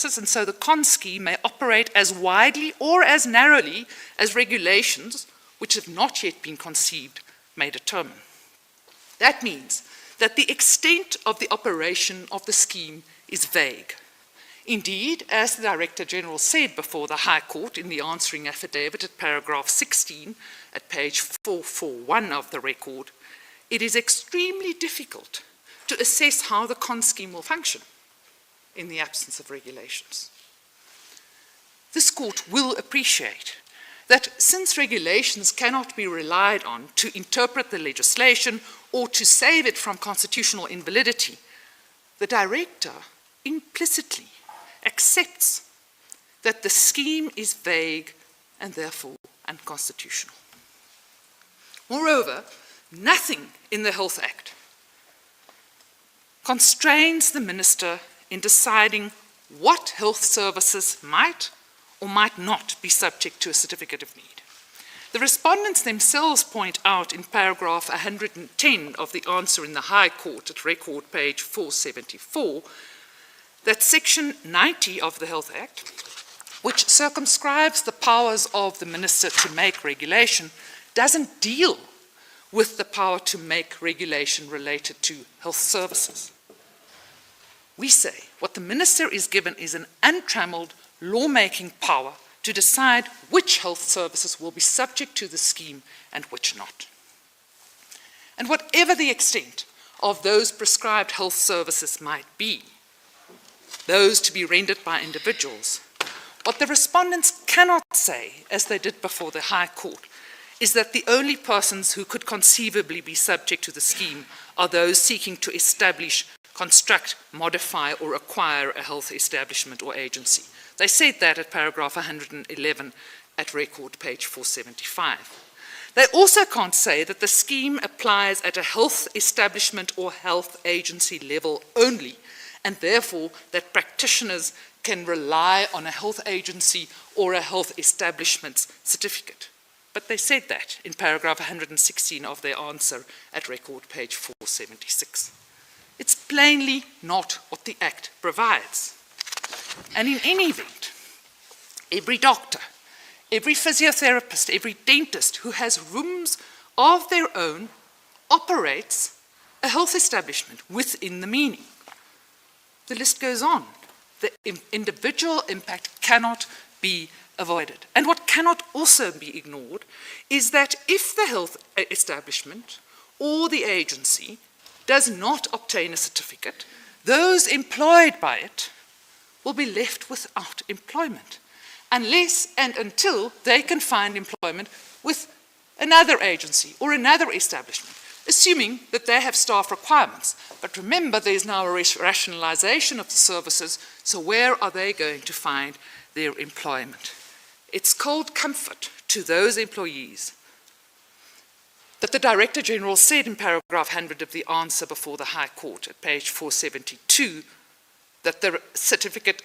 and so the con scheme may operate as widely or as narrowly as regulations which have not yet been conceived may determine. That means that the extent of the operation of the scheme is vague. Indeed, as the Director General said before the High Court in the answering affidavit at paragraph 16 at page 441 of the record, it is extremely difficult to assess how the con scheme will function in the absence of regulations. This court will appreciate that since regulations cannot be relied on to interpret the legislation or to save it from constitutional invalidity, the Director implicitly accepts that the scheme is vague and therefore unconstitutional. Moreover, nothing in the Health Act constrains the Minister in deciding what health services might or might not be subject to a certificate of need. The respondents themselves point out in paragraph 110 of the answer in the High Court at record page 474 that section 90 of the Health Act, which circumscribes the powers of the Minister to make regulation, doesn't deal with the power to make regulation related to health services. We say what the Minister is given is an untrammeled lawmaking power to decide which health services will be subject to the scheme and which not. And whatever the extent of those prescribed health services might be, those to be rendered by individuals, what the respondents cannot say, as they did before the High Court, is that the only persons who could conceivably be subject to the scheme are those seeking to establish, construct, modify, or acquire a health establishment or agency. They said that at paragraph 111 at record page 475. They also can't say that the scheme applies at a health establishment or health agency level only, and therefore that practitioners can rely on a health agency or a health establishment's certificate. But they said that in paragraph 116 of their answer at record page 476. It's plainly not what the Act provides. And in any event, every doctor, every physiotherapist, every dentist who has rooms of their own operates a health establishment within the meaning. The list goes on. The individual impact cannot be avoided. And what cannot also be ignored is that if the health establishment or the agency does not obtain a certificate, those employed by it will be left without employment, unless and until they can find employment with another agency or another establishment, assuming that they have staff requirements. But remember, there's now a rationalization of the services, so where are they going to find their employment? It's cold comfort to those employees that the Director General said in paragraph 100 of the answer before the High Court at page 472 that the certificate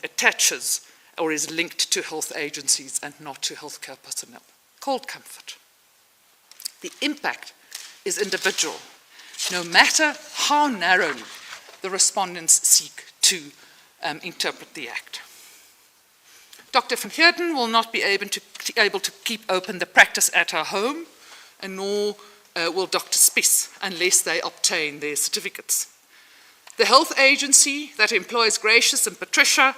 attaches or is linked to health agencies and not to healthcare personnel. Cold comfort. The impact is individual, no matter how narrowly the respondents seek to interpret the Act. Dr. van Heerden will not be able to keep open the practice at her home, and nor will Dr. Spies unless they obtain their certificates. The health agency that employs Gracious and Patricia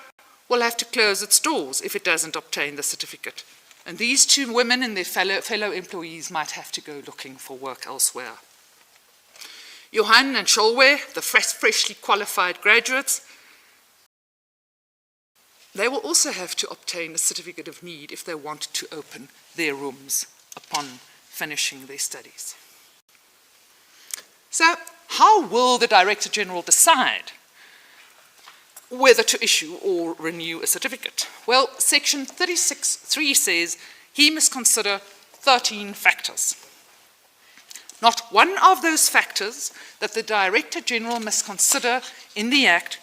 will have to close its doors if it doesn't obtain the certificate. And these two women and their fellow employees might have to go looking for work elsewhere. Johan and Sholwe, the freshly qualified graduates, they will also have to obtain a certificate of need if they want to open their rooms upon finishing their studies. So, how will the Director General decide whether to issue or renew a certificate? Well, section 36(3) says he must consider 13 factors. Not one of those factors that the Director General must consider in the Act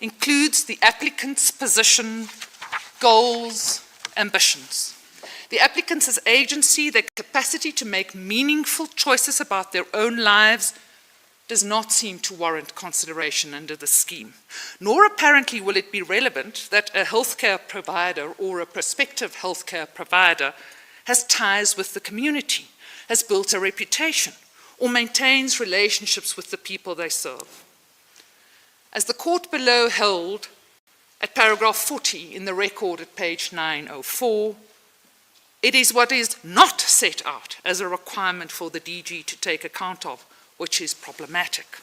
includes the applicant's position, goals, ambitions. The applicants' agency, their capacity to make meaningful choices about their own lives, does not seem to warrant consideration under the scheme, nor apparently will it be relevant that a healthcare provider or a prospective healthcare provider has ties with the community, has built a reputation, or maintains relationships with the people they serve. As the court below held at paragraph 40 in the record at page 904, it is what is not set out as a requirement for the DG to take account of, which is problematic.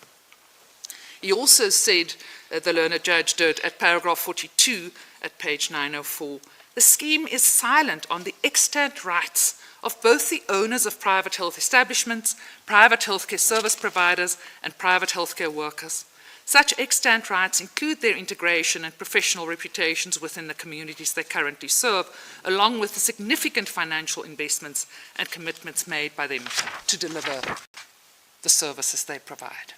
He also said, the learned judge did, at paragraph 42 at page 904, the scheme is silent on the extant rights of both the owners of private health establishments, private healthcare service providers, and private healthcare workers. Such extant rights include their integration and professional reputations within the communities they currently serve, along with the significant financial investments and commitments made by them to deliver the services they provide.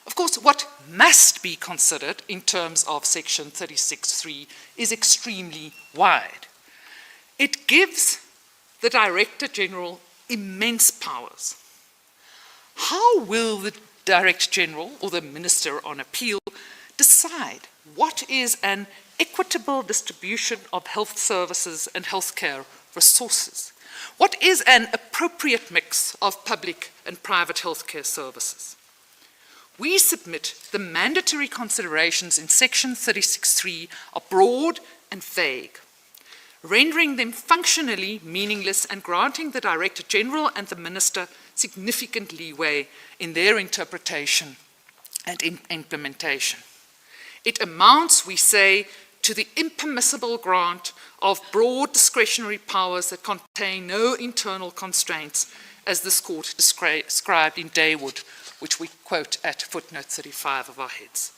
Of course, what must be considered in terms of section 36.3 is extremely wide. It gives the Director General immense powers. How will the Director General or the Minister on Appeal decide what is an equitable distribution of health services and healthcare resources? What is an appropriate mix of public and private healthcare services? We submit the mandatory considerations in section 36.3 are broad and vague, rendering them functionally meaningless and granting the Director General and the Minister significant leeway in their interpretation and implementation. It amounts, we say, to the impermissible grant of broad discretionary powers that contain no internal constraints, as this court described in Daywood, which we quote at footnote 35 of our heads.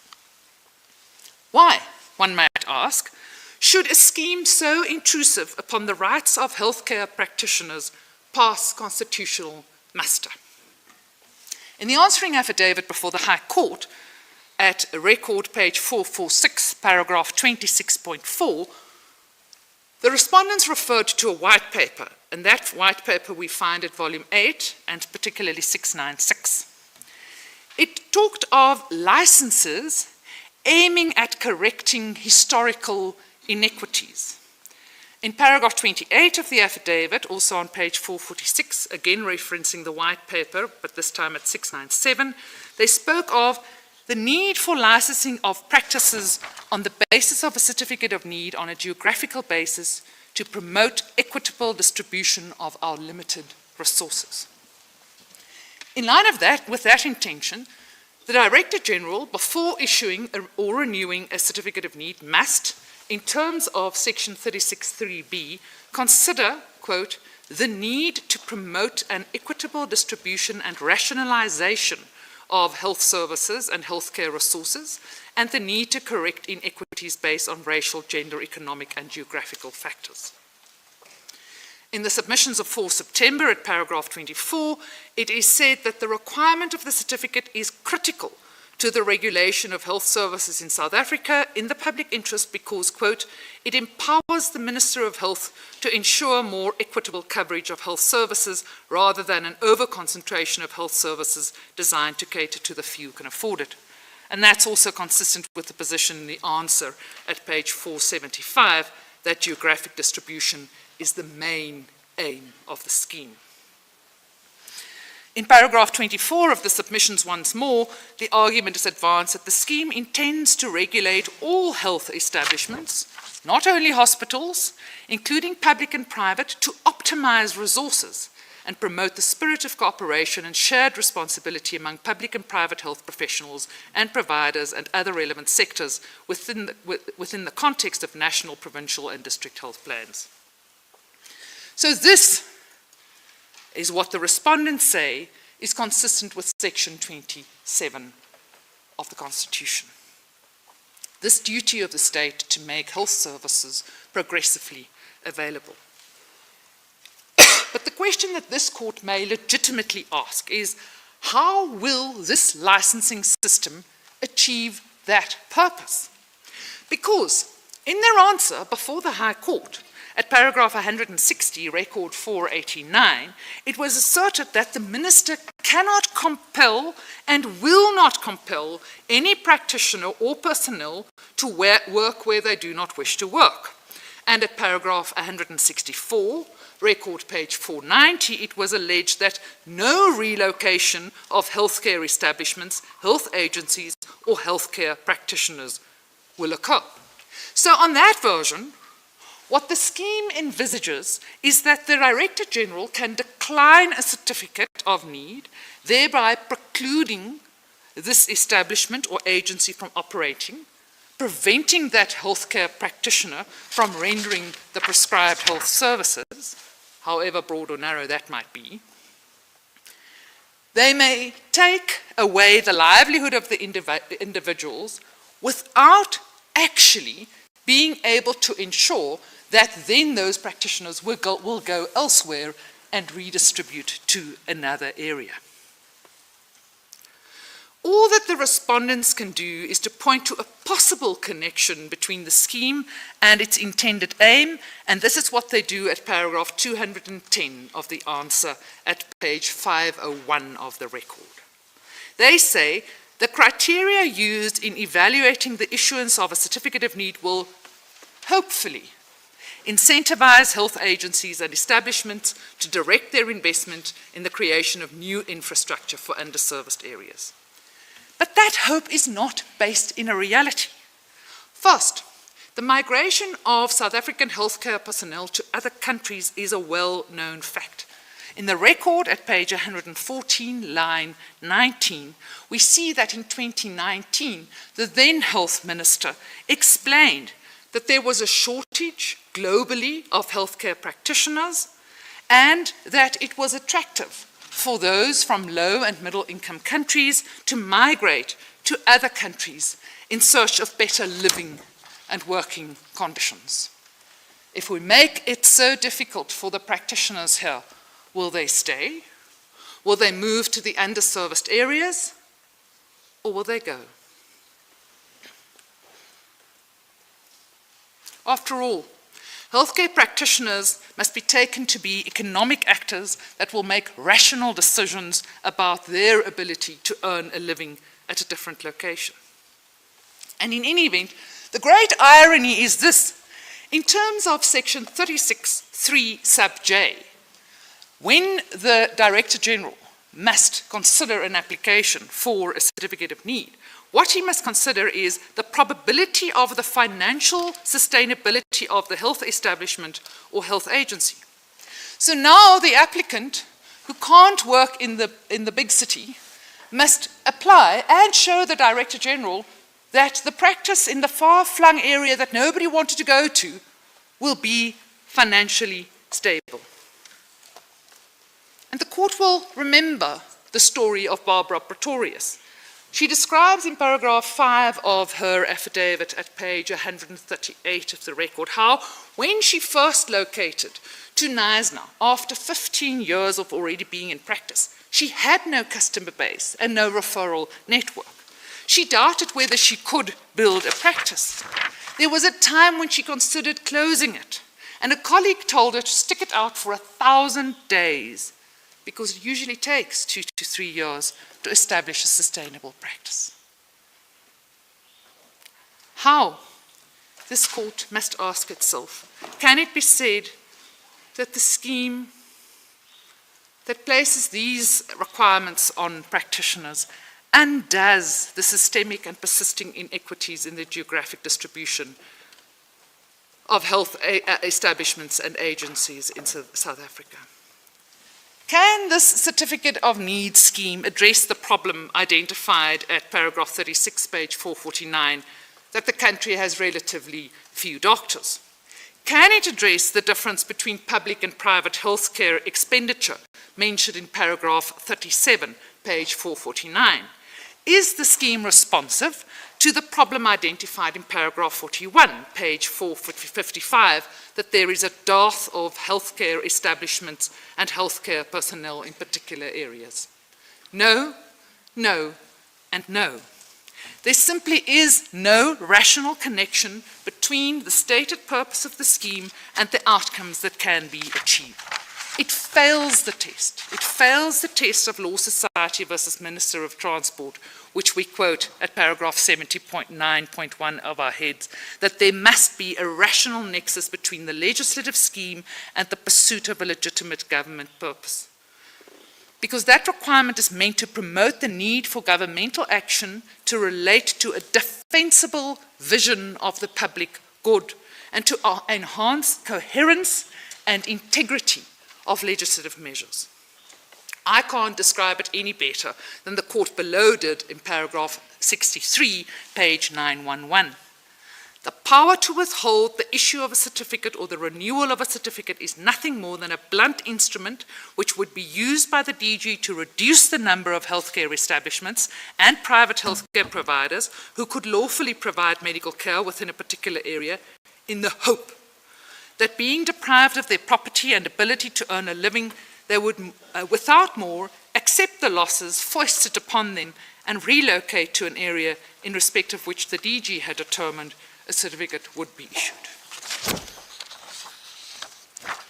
Why, one might ask, should a scheme so intrusive upon the rights of healthcare practitioners pass constitutional muster? In the answering affidavit before the High Court, at record page 446, paragraph 26.4, the respondents referred to a white paper, and that white paper we find at volume 8 and particularly 696. It talked of licenses aiming at correcting historical inequities. In paragraph 28 of the affidavit, also on page 446, again referencing the white paper, but this time at 697, they spoke of the need for licensing of practices on the basis of a certificate of need on a geographical basis to promote equitable distribution of our limited resources. In line of that, with that intention, the Director General, before issuing or renewing a certificate of need, must, in terms of section 36.3b, consider, quote, the need to promote an equitable distribution and rationalization of health services and healthcare resources, and the need to correct inequities based on racial, gender, economic, and geographical factors. In the submissions of 4 September at paragraph 24, it is said that the requirement of the certificate is critical to the regulation of health services in South Africa in the public interest because, quote, it empowers the Minister of Health to ensure more equitable coverage of health services rather than an over-concentration of health services designed to cater to the few who can afford it. And that's also consistent with the position in the answer at page 475 that geographic distribution is the main aim of the scheme. In paragraph 24 of the submissions once more, the argument is advanced that the scheme intends to regulate all health establishments, not only hospitals, including public and private, to optimize resources and promote the spirit of cooperation and shared responsibility among public and private health professionals and providers and other relevant sectors within the context of national, provincial, and district health plans. So this is what the respondents say is consistent with section 27 of the Constitution. This duty of the state to make health services progressively available. But the question that this court may legitimately ask is, how will this licensing system achieve that purpose? Because in their answer before the High Court, at paragraph 160, record 489, it was asserted that the minister cannot compel and will not compel any practitioner or personnel to work where they do not wish to work. And at paragraph 164, record page 490, it was alleged that no relocation of healthcare establishments, health agencies, or healthcare practitioners will occur. So on that version, what the scheme envisages is that the Director General can decline a certificate of need, thereby precluding this establishment or agency from operating, preventing that healthcare practitioner from rendering the prescribed health services, however broad or narrow that might be. They may take away the livelihood of the individuals without actually being able to ensure that then those practitioners will go elsewhere and redistribute to another area. All that the respondents can do is to point to a possible connection between the scheme and its intended aim, and this is what they do at paragraph 210 of the answer at page 501 of the record. They say the criteria used in evaluating the issuance of a certificate of need will hopefully incentivize health agencies and establishments to direct their investment in the creation of new infrastructure for underserviced areas. But that hope is not based in a reality. First, the migration of South African healthcare personnel to other countries is a well-known fact. In the record at page 114, line 19, we see that in 2019, the then Health Minister explained that there was a shortage globally of healthcare practitioners and that it was attractive for those from low and middle income countries to migrate to other countries in search of better living and working conditions. If we make it so difficult for the practitioners here, will they stay? Will they move to the underserviced areas? Or will they go? After all, healthcare practitioners must be taken to be economic actors that will make rational decisions about their ability to earn a living at a different location. And in any event, the great irony is this. In terms of section 36(3) sub J, when the Director General must consider an application for a certificate of need, what he must consider is the probability of the financial sustainability of the health establishment or health agency. So now the applicant who can't work in the big city must apply and show the Director General that the practice in the far-flung area that nobody wanted to go to will be financially stable. And the court will remember the story of Barbara Pretorius. She describes in paragraph 5 of her affidavit at page 138 of the record how, when she first located to Knysna after 15 years of already being in practice, she had no customer base and no referral network. She doubted whether she could build a practice. There was a time when she considered closing it, and a colleague told her to stick it out for 1,000 days, because it usually takes 2 to 3 years to establish a sustainable practice. How? This court must ask itself, can it be said that the scheme that places these requirements on practitioners undoes the systemic and persisting inequities in the geographic distribution of health establishments and agencies in South Africa? Can this certificate of need scheme address the problem identified at paragraph 36, page 449, that the country has relatively few doctors? Can it address the difference between public and private healthcare expenditure mentioned in paragraph 37, page 449? Is the scheme responsive to the problem identified in paragraph 41, page 455, that there is a dearth of healthcare establishments and healthcare personnel in particular areas? No, no, and no. There simply is no rational connection between the stated purpose of the scheme and the outcomes that can be achieved. it fails the test. It fails the test of Law Society versus Minister of Transport, which we quote at paragraph 70.9.1 of our heads, that there must be a rational nexus between the legislative scheme and the pursuit of a legitimate government purpose. Because that requirement is meant to promote the need for governmental action to relate to a defensible vision of the public good and to enhance coherence and integrity of legislative measures. I can't describe it any better than the court below did in paragraph 63, page 911. The power to withhold the issue of a certificate or the renewal of a certificate is nothing more than a blunt instrument which would be used by the DG to reduce the number of healthcare establishments and private healthcare providers who could lawfully provide medical care within a particular area in the hope that being deprived of their property and ability to earn a living, they would, without more, accept the losses foisted upon them and relocate to an area in respect of which the DG had determined a certificate would be issued.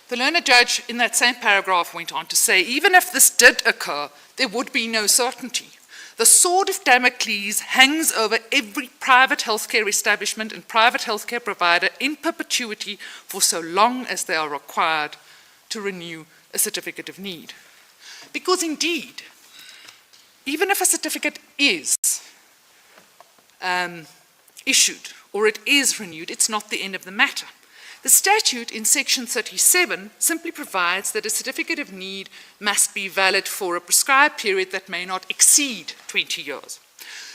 The learned judge in that same paragraph went on to say, even if this did occur, there would be no certainty. The sword of Damocles hangs over every private healthcare establishment and private healthcare provider in perpetuity for so long as they are required to renew a certificate of need. Because indeed, even if a certificate is issued or it is renewed, it's not the end of the matter. The statute in section 37 simply provides that a certificate of need must be valid for a prescribed period that may not exceed 20 years.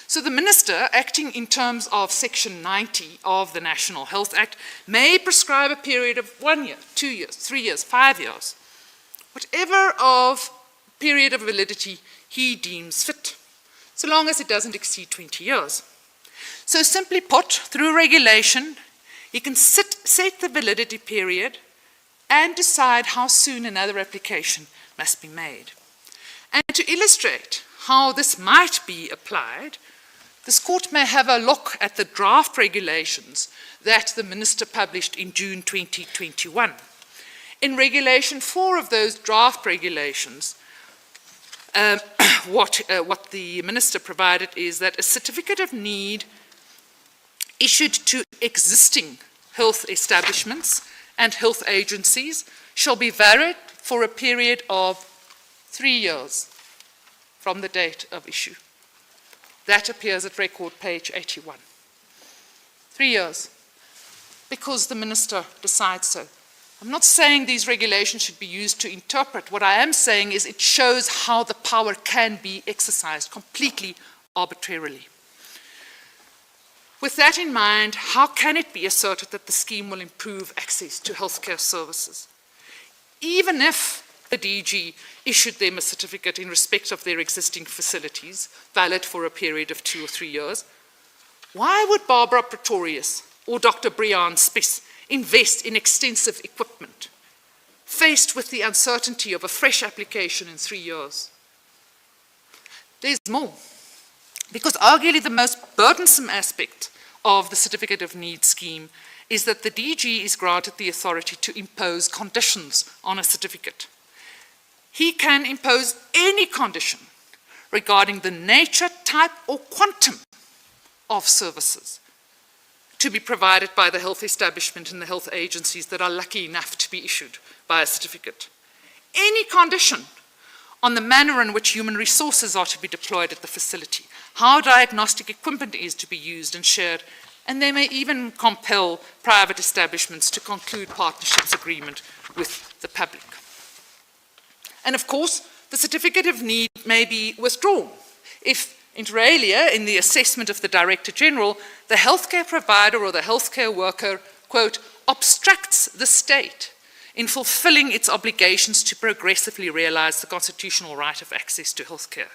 So the minister, acting in terms of section 90 of the National Health Act, may prescribe a period of 1 year, 2 years, 3 years, 5 years, whatever of period of validity he deems fit, so long as it doesn't exceed 20 years. So simply put, through regulation, he can set the validity period and decide how soon another application must be made. And to illustrate how this might be applied, this court may have a look at the draft regulations that the minister published in June 2021. In Regulation 4 of those draft regulations, what the minister provided is that a certificate of need issued to existing health establishments and health agencies shall be valid for a period of 3 years from the date of issue. That appears at record page 81. 3 years, because the minister decides so. I'm not saying these regulations should be used to interpret. What I am saying is it shows how the power can be exercised completely arbitrarily. With that in mind, how can it be asserted that the scheme will improve access to healthcare services? Even if the DG issued them a certificate in respect of their existing facilities, valid for a period of 2 or 3 years, why would Barbara Pretorius or Dr. Brian Spiss invest in extensive equipment, faced with the uncertainty of a fresh application in 3 years? There's more. Because arguably the most burdensome aspect of the Certificate of Need scheme is that the DG is granted the authority to impose conditions on a certificate. He can impose any condition regarding the nature, type, or quantum of services to be provided by the health establishment and the health agencies that are lucky enough to be issued by a certificate. Any condition on the manner in which human resources are to be deployed at the facility, how diagnostic equipment is to be used and shared, and they may even compel private establishments to conclude partnerships agreement with the public. And of course, the certificate of need may be withdrawn if, inter alia, in the assessment of the Director General, the healthcare provider or the healthcare worker, quote, obstructs the state in fulfilling its obligations to progressively realize the constitutional right of access to healthcare,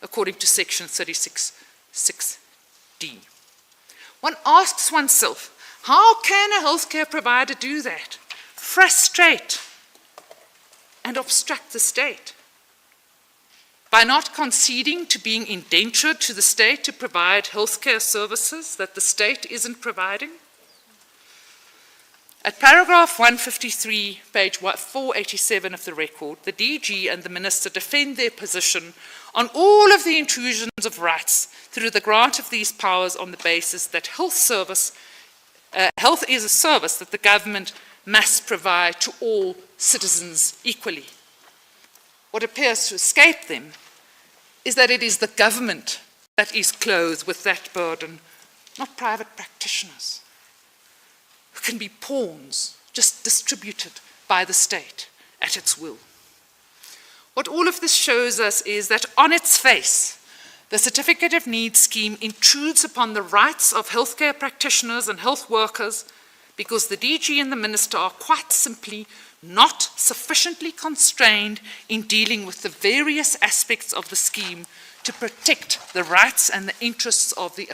according to section 36(6)(d). One asks oneself, how can a healthcare provider do that? Frustrate and obstruct the state? By not conceding to being indentured to the state to provide healthcare services that the state isn't providing? At paragraph 153, page 487 of the record, the DG and the Minister defend their position on all of the intrusions of rights through the grant of these powers on the basis that health is a service that the government must provide to all citizens equally. What appears to escape them is that it is the government that is clothed with that burden, not private practitioners, who can be pawns just distributed by the state at its will. What all of this shows us is that on its face, the Certificate of Need scheme intrudes upon the rights of healthcare practitioners and health workers because the DG and the Minister are quite simply not sufficiently constrained in dealing with the various aspects of the scheme to protect the rights and the interests of the